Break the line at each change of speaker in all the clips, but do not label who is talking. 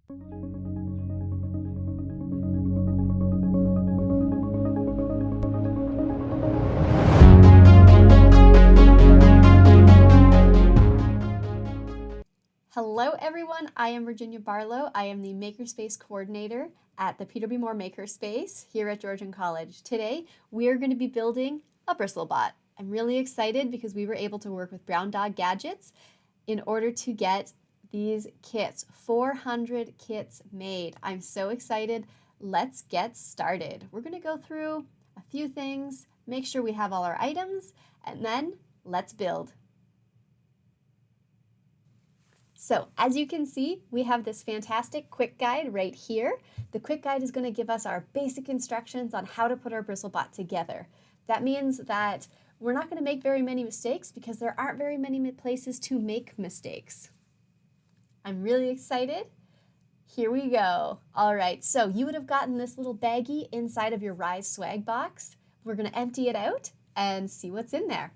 Hello everyone, I am Virginia Barlow. I am the Makerspace Coordinator at the Peter B. Moore Makerspace here at Georgian College. Today, we are going to be building a Bristle bot. I'm really excited because we were able to work with Brown Dog Gadgets in order to get these kits, 400 kits made. I'm so excited. Let's get started. We're going to go through a few things, make sure we have all our items, and then let's build. So as you can see, we have this fantastic quick guide right here. The quick guide is going to give us our basic instructions on how to put our BristleBot together. That means that we're not going to make very many mistakes because there aren't very many places to make mistakes. I'm really excited. Here we go. All right, so you would have gotten this little baggie inside of your Rise swag box. We're going to empty it out and see what's in there.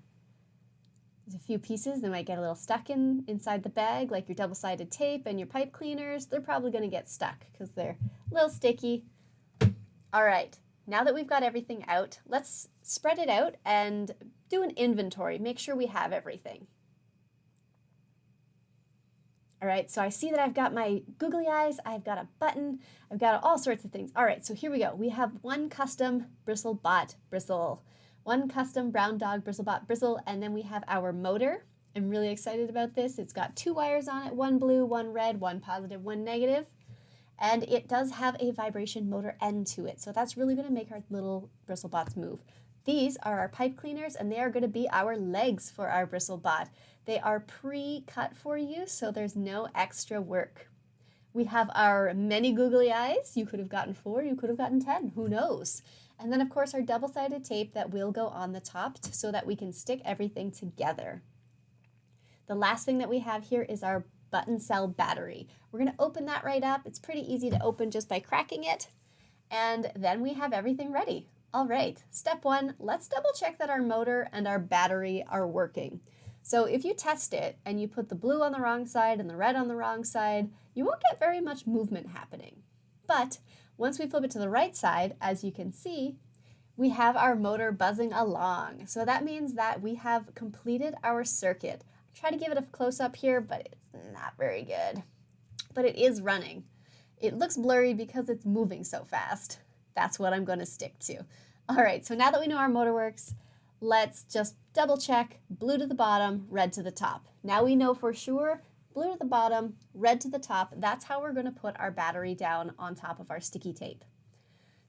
There's a few pieces that might get a little stuck inside the bag, like your double-sided tape and your pipe cleaners. They're probably going to get stuck because they're a little sticky. All right, now that we've got everything out, let's spread it out and do an inventory. Make sure we have everything. All right, so I see that I've got my googly eyes, I've got a button, I've got all sorts of things. All right, so here we go. We have one custom BristleBot Bristle. One custom Brown Dog BristleBot Bristle, and then we have our motor. I'm really excited about this. It's got 2 wires on it, one blue, one red, one positive, one negative, and it does have a vibration motor end to it, so that's really going to make our little BristleBots move. These are our pipe cleaners, and they are going to be our legs for our BristleBot. They are pre-cut for you, so there's no extra work. We have our many googly eyes. You could have gotten 4, you could have gotten 10, who knows? And then of course our double-sided tape that will go on the top so that we can stick everything together. The last thing that we have here is our button cell battery. We're going to open that right up. It's pretty easy to open just by cracking it. And then we have everything ready. All right, step 1, let's double check that our motor and our battery are working. So if you test it and you put the blue on the wrong side and the red on the wrong side, you won't get very much movement happening. But once we flip it to the right side, as you can see, we have our motor buzzing along. So that means that we have completed our circuit. I try to give it a close-up here, but it's not very good. But it is running. It looks blurry because it's moving so fast. That's what I'm going to stick to. All right, so now that we know our motor works, let's just double check blue to the bottom, red to the top. Now we know for sure blue to the bottom, red to the top. That's how we're going to put our battery down on top of our sticky tape.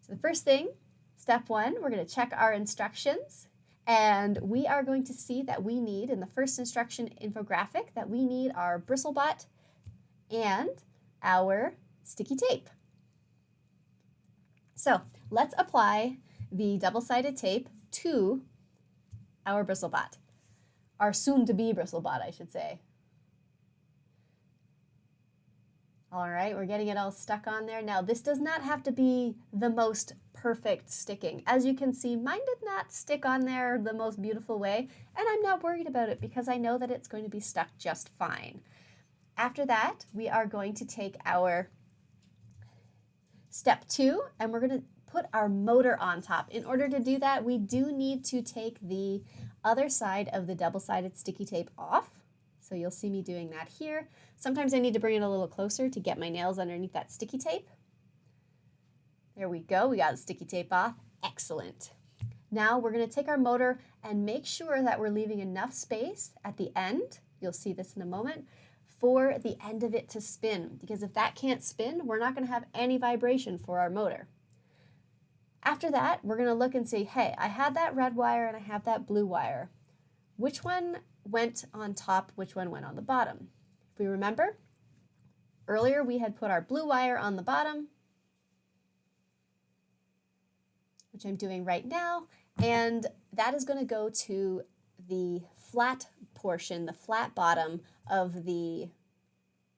So the first thing, step 1, we're going to check our instructions. And we are going to see that we need, in the first instruction infographic, that we need our BristleBot and our sticky tape. So let's apply the double-sided tape to our BristleBot. Our soon-to-be BristleBot, I should say. All right, we're getting it all stuck on there. Now, this does not have to be the most perfect sticking. As you can see, mine did not stick on there the most beautiful way, and I'm not worried about it because I know that it's going to be stuck just fine. After that, we are going to take our step 2, and we're going to put our motor on top. In order to do that, we do need to take the other side of the double-sided sticky tape off. So you'll see me doing that here. Sometimes I need to bring it a little closer to get my nails underneath that sticky tape. There we go, we got the sticky tape off. Excellent. Now we're going to take our motor and make sure that we're leaving enough space at the end, you'll see this in a moment, for the end of it to spin. Because if that can't spin, we're not going to have any vibration for our motor. After that, we're going to look and say, hey, I had that red wire and I have that blue wire. Which one went on top, which one went on the bottom? If we remember, earlier we had put our blue wire on the bottom, which I'm doing right now, and that is going to go to the flat portion, the flat bottom of the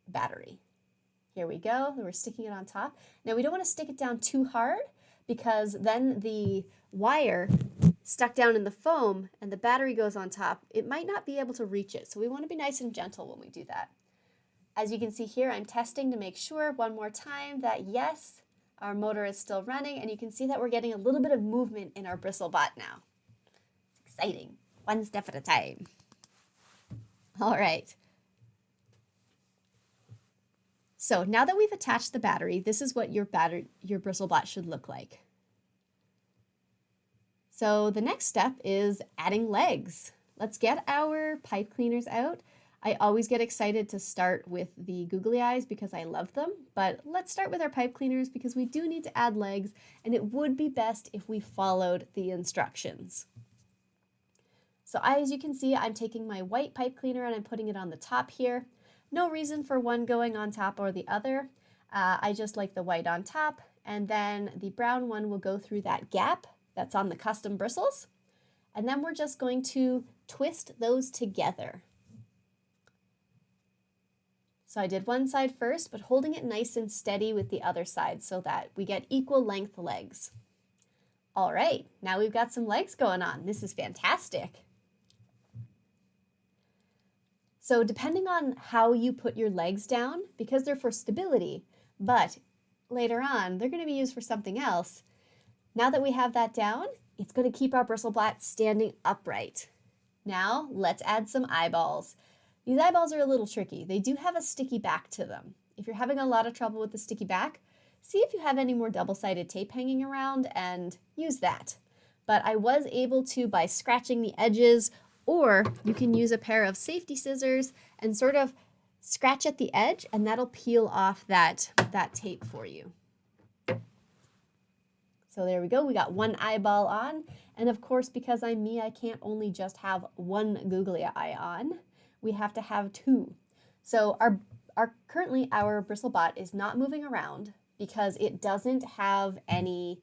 battery. Here we go, we're sticking it on top. Now we don't want to stick it down too hard because then the wire stuck down in the foam and the battery goes on top, it might not be able to reach it. So we want to be nice and gentle when we do that. As you can see here, I'm testing to make sure one more time that yes, our motor is still running, and you can see that we're getting a little bit of movement in our BristleBot now. It's exciting. One step at a time. All right. So now that we've attached the battery, this is what your BristleBot should look like. So the next step is adding legs. Let's get our pipe cleaners out. I always get excited to start with the googly eyes because I love them, but let's start with our pipe cleaners because we do need to add legs, and it would be best if we followed the instructions. So as you can see, I'm taking my white pipe cleaner and I'm putting it on the top here. No reason for one going on top or the other. I just like the white on top, and then the brown one will go through that gap that's on the custom bristles. And then we're just going to twist those together. So I did one side first, but holding it nice and steady with the other side so that we get equal length legs. All right, now we've got some legs going on. This is fantastic. So depending on how you put your legs down, because they're for stability, but later on, they're gonna be used for something else. Now that we have that down, it's gonna keep our BristleBot standing upright. Now let's add some eyeballs. These eyeballs are a little tricky. They do have a sticky back to them. If you're having a lot of trouble with the sticky back, see if you have any more double-sided tape hanging around and use that. But I was able to, by scratching the edges, or you can use a pair of safety scissors and sort of scratch at the edge, and that'll peel off that tape for you. So there we go, we got one eyeball on. And of course, because I'm me, I can't only just have one googly eye on. We have to have two. So currently our BristleBot is not moving around because it doesn't have any,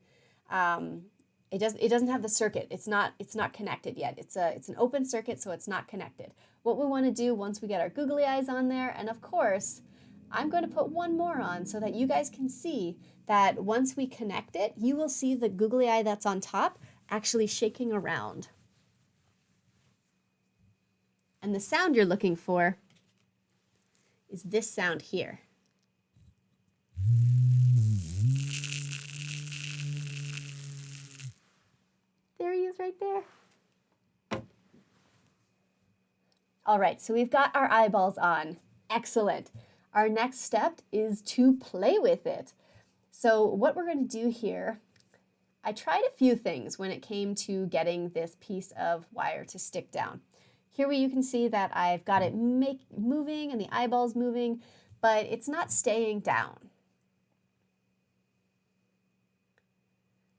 it doesn't have the circuit. It's not connected yet. It's an open circuit, so it's not connected. What we want to do once we get our googly eyes on there, and of course, I'm going to put one more on so that you guys can see that once we connect it, you will see the googly eye that's on top actually shaking around. And the sound you're looking for is this sound here. There he is right there. All right, so we've got our eyeballs on. Excellent. Our next step is to play with it. So what we're going to do here, I tried a few things when it came to getting this piece of wire to stick down. Here you can see that I've got it moving and the eyeballs moving, but it's not staying down.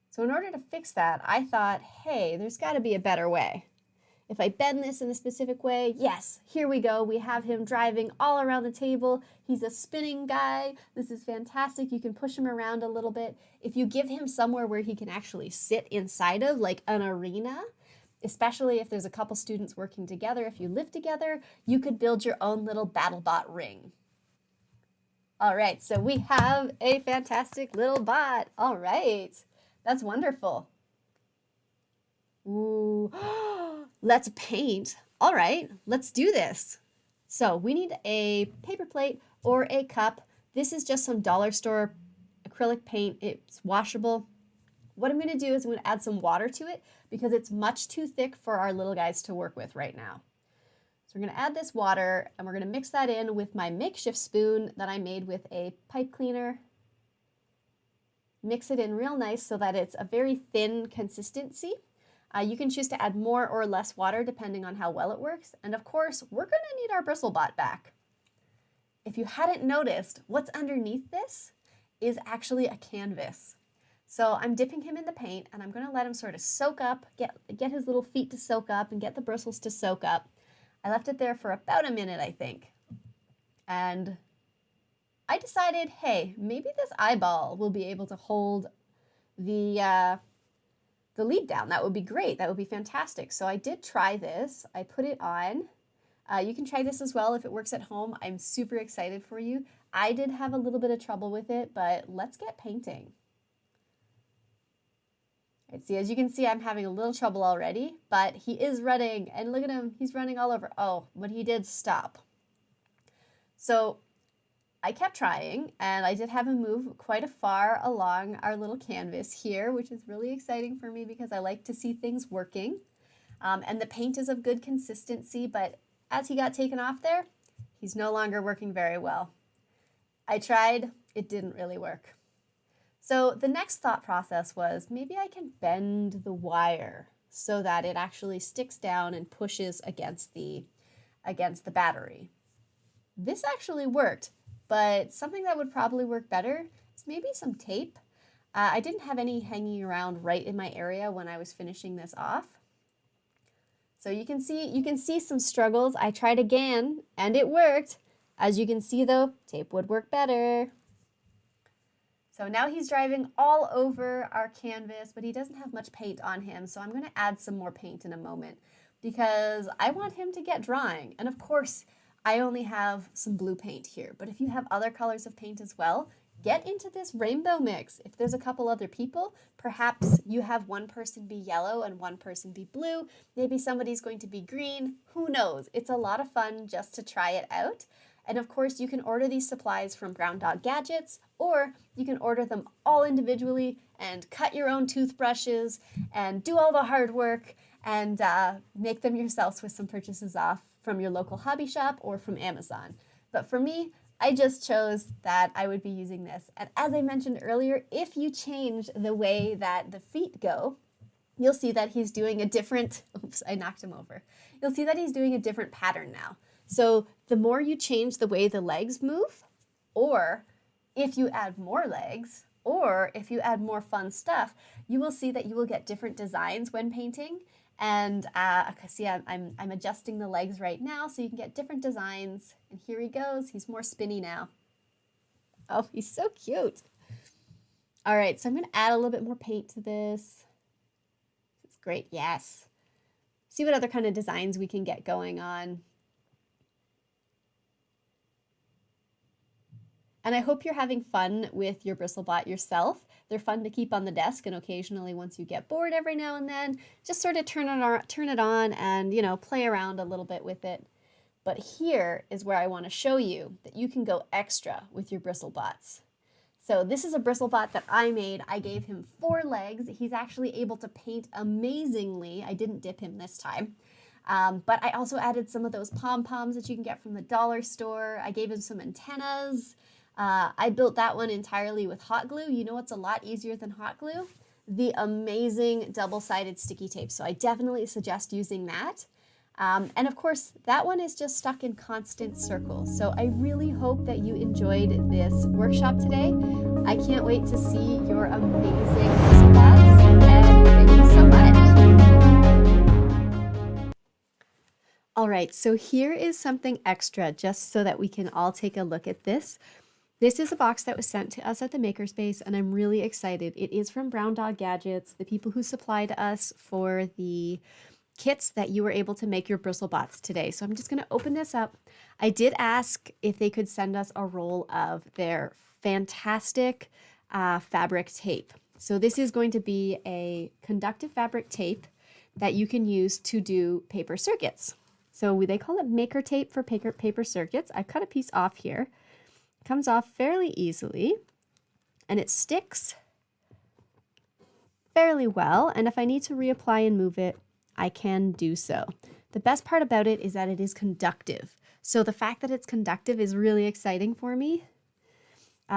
So in order to fix that, I thought, hey, there's got to be a better way. If I bend this in a specific way, yes, here we go. We have him driving all around the table. He's a spinning guy. This is fantastic. You can push him around a little bit. If you give him somewhere where he can actually sit inside of, like an arena, especially if there's a couple students working together, if you live together, you could build your own little BattleBot ring. All right, so we have a fantastic little bot. All right, that's wonderful. Ooh, let's paint. All right, let's do this. So we need a paper plate or a cup. This is just some dollar store acrylic paint. It's washable. What I'm going to do is I'm going to add some water to it because it's much too thick for our little guys to work with right now. So we're going to add this water and we're going to mix that in with my makeshift spoon that I made with a pipe cleaner. Mix it in real nice so that it's a very thin consistency. You can choose to add more or less water depending on how well it works. And of course, we're going to need our BristleBot back. If you hadn't noticed, what's underneath this is actually a canvas. So I'm dipping him in the paint and I'm going to let him sort of soak up, get his little feet to soak up and get the bristles to soak up. I left it there for about a minute, I think. And I decided, hey, maybe this eyeball will be able to hold the lead down. That would be great. That would be fantastic. So I did try this. I put it on. You can try this as well if it works at home. I'm super excited for you. I did have a little bit of trouble with it, but let's get painting. Right, see, as you can see, I'm having a little trouble already, but he is running, and look at him. He's running all over. Oh, but he did stop. So I kept trying, and I did have him move quite a far along our little canvas here, which is really exciting for me because I like to see things working. And the paint is of good consistency, but as he got taken off there, he's no longer working very well. I tried, it didn't really work. So the next thought process was maybe I can bend the wire so that it actually sticks down and pushes against the battery. This actually worked, but something that would probably work better is maybe some tape. I didn't have any hanging around right in my area when I was finishing this off. So you can see some struggles. I tried again and it worked. As you can see though, tape would work better. So now he's driving all over our canvas, but he doesn't have much paint on him. So I'm going to add some more paint in a moment because I want him to get drawing. And of course, I only have some blue paint here, but if you have other colors of paint as well, get into this rainbow mix. If there's a couple other people, perhaps you have one person be yellow and one person be blue. Maybe somebody's going to be green. Who knows? It's a lot of fun just to try it out. And of course, you can order these supplies from Brown Dog Gadgets, or you can order them all individually and cut your own toothbrushes and do all the hard work and make them yourselves with some purchases off from your local hobby shop or from Amazon. But for me, I just chose that I would be using this. And as I mentioned earlier, if you change the way that the feet go, you'll see that he's doing a different, oops, I knocked him over. You'll see that he's doing a different pattern now. So the more you change the way the legs move, or if you add more legs, or if you add more fun stuff, you will see that you will get different designs when painting. And see, I'm adjusting the legs right now so you can get different designs. And here he goes. He's more spinny now. Oh, he's so cute. All right, so I'm going to add a little bit more paint to this. It's great. Yes. See what other kind of designs we can get going on. And I hope you're having fun with your BristleBot yourself. They're fun to keep on the desk, and occasionally once you get bored every now and then, just sort of turn it on and, you know, play around a little bit with it. But here is where I want to show you that you can go extra with your BristleBots. So this is a BristleBot that I made. I gave him 4 legs. He's actually able to paint amazingly. I didn't dip him this time. But I also added some of those pom-poms that you can get from the dollar store. I gave him some antennas. I built that one entirely with hot glue. You know what's a lot easier than hot glue? The amazing double-sided sticky tape. So I definitely suggest using that. And of course, that one is just stuck in constant circles. So I really hope that you enjoyed this workshop today. I can't wait to see your amazing spots, and thank you so much. All right, so here is something extra just so that we can all take a look at this. This is a box that was sent to us at the Makerspace, and I'm really excited. It is from Brown Dog Gadgets, the people who supplied us for the kits that you were able to make your BristleBots today. So I'm just going to open this up. I did ask if they could send us a roll of their fantastic fabric tape. So this is going to be a conductive fabric tape that you can use to do paper circuits. So they call it maker tape for paper circuits. I cut a piece off here. It comes off fairly easily, and it sticks fairly well. And if I need to reapply and move it, I can do so. The best part about it is that it is conductive. So the fact that it's conductive is really exciting for me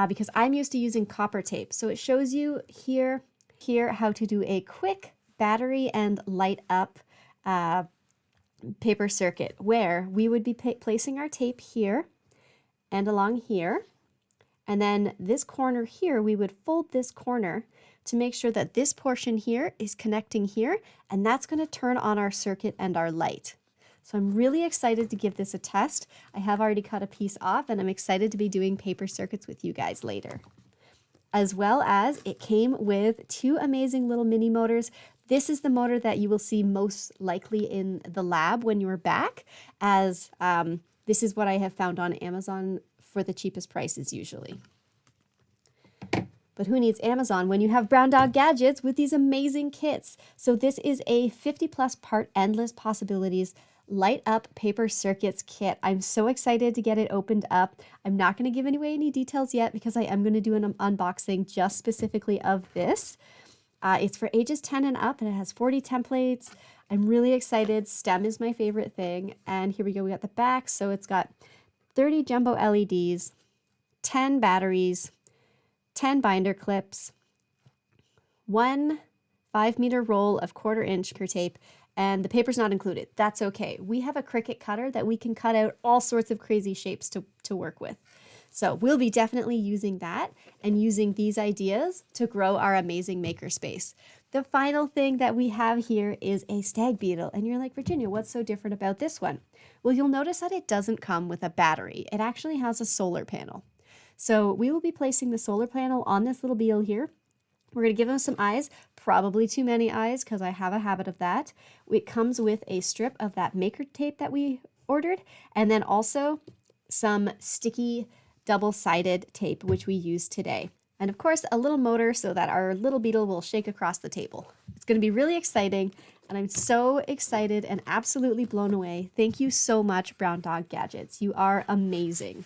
because I'm used to using copper tape. So it shows you here how to do a quick battery and light up paper circuit, where we would be placing our tape here and along here. And then this corner here, we would fold this corner to make sure that this portion here is connecting here, and that's going to turn on our circuit and our light. So I'm really excited to give this a test. I have already cut a piece off, and I'm excited to be doing paper circuits with you guys later. As well as it came with 2 amazing little mini motors. This is the motor that you will see most likely in the lab when you're back, as this is what I have found on Amazon for the cheapest prices usually. But who needs Amazon when you have Brown Dog Gadgets with these amazing kits? So this is a 50+ part endless possibilities Light Up Paper Circuits kit. I'm so excited to get it opened up. I'm not going to give away any details yet because I am going to do an unboxing just specifically of this. It's for ages 10 and up, and it has 40 templates. I'm really excited. STEM is my favorite thing. And here we go. We got the back. So it's got 30 jumbo LEDs, 10 batteries, 10 binder clips, one 5-meter roll of 1/4 inch clear tape, and the paper's not included. That's okay. We have a Cricut cutter that we can cut out all sorts of crazy shapes to work with. So we'll be definitely using that and using these ideas to grow our amazing makerspace. The final thing that we have here is a stag beetle. And you're like, Virginia, what's so different about this one? Well, you'll notice that it doesn't come with a battery. It actually has a solar panel. So we will be placing the solar panel on this little beetle here. We're going to give him some eyes, probably too many eyes because I have a habit of that. It comes with a strip of that maker tape that we ordered, and then also some sticky double-sided tape, which we used today. And of course, a little motor so that our little beetle will shake across the table. It's going to be really exciting, and I'm so excited and absolutely blown away. Thank you so much, Brown Dog Gadgets. You are amazing.